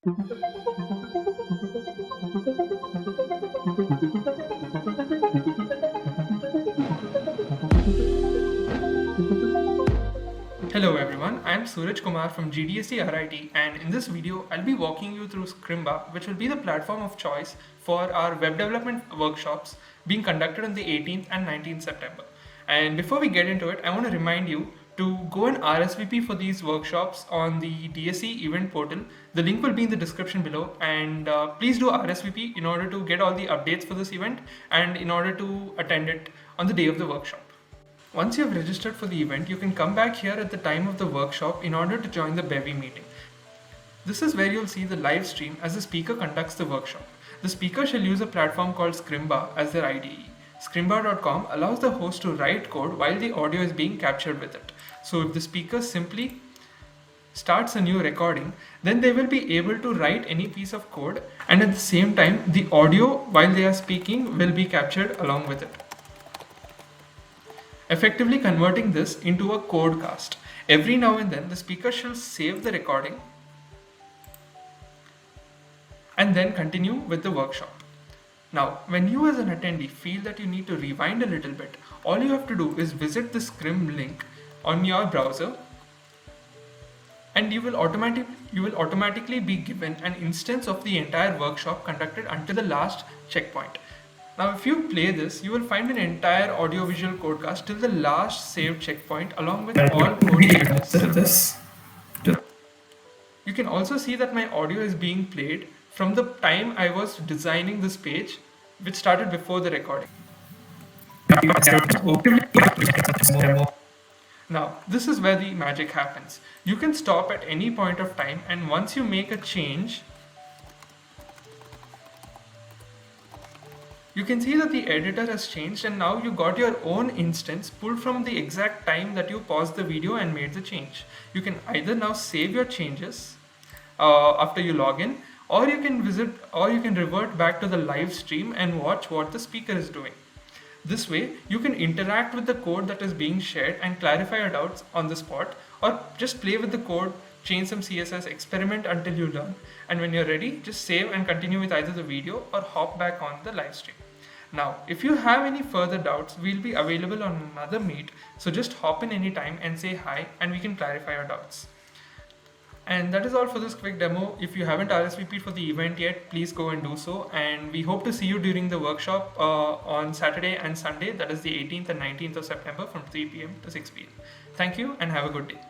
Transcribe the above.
Hello everyone, I am Suraj Kumar from GDSC RIT, and in this video I'll be walking you through Scrimba, which will be the platform of choice for our web development workshops being conducted on the 18th and 19th September. And before we get into it, I want to remind you to go and RSVP for these workshops on the DSC event portal. The link will be in the description below, and please do RSVP in order to get all the updates for this event and in order to attend it on the day of the workshop. Once you have registered for the event, you can come back here at the time of the workshop in order to join the Bevy meeting. This is where you'll see the live stream as the speaker conducts the workshop. The speaker shall use a platform called Scrimba as their IDE. Scrimba.com allows the host to write code while the audio is being captured with it. So if the speaker simply starts a new recording, then they will be able to write any piece of code, and at the same time the audio while they are speaking will be captured along with it, effectively converting this into a codecast. Every now and then the speaker shall save the recording and then continue with the workshop. Now, when you as an attendee feel that you need to rewind a little bit, all you have to do is visit the Scrim link on your browser, and you will automatically be given an instance of the entire workshop conducted until the last checkpoint. Now, if you play this, you will find an entire audiovisual codecast till the last saved checkpoint along with all code changes. You can also see that my audio is being played from the time I was designing this page, which started before the recording. Now, this is where the magic happens. You can stop at any point of time, and once you make a change, you can see that the editor has changed, and now you got your own instance pulled from the exact time that you paused the video and made the change. You can either now save your changes after you log in, or you can revert back to the live stream and watch what the speaker is doing. This way, you can interact with the code that is being shared and clarify your doubts on the spot, or just play with the code, change some CSS, experiment until you learn, and when you're ready, just save and continue with either the video or hop back on the live stream. Now, if you have any further doubts, we'll be available on another meet, so just hop in anytime and say hi and we can clarify your doubts. And that is all for this quick demo. If you haven't RSVP'd for the event yet, please go and do so, and we hope to see you during the workshop on Saturday and Sunday, that is the 18th and 19th of September from 3 p.m. to 6 p.m. Thank you and have a good day.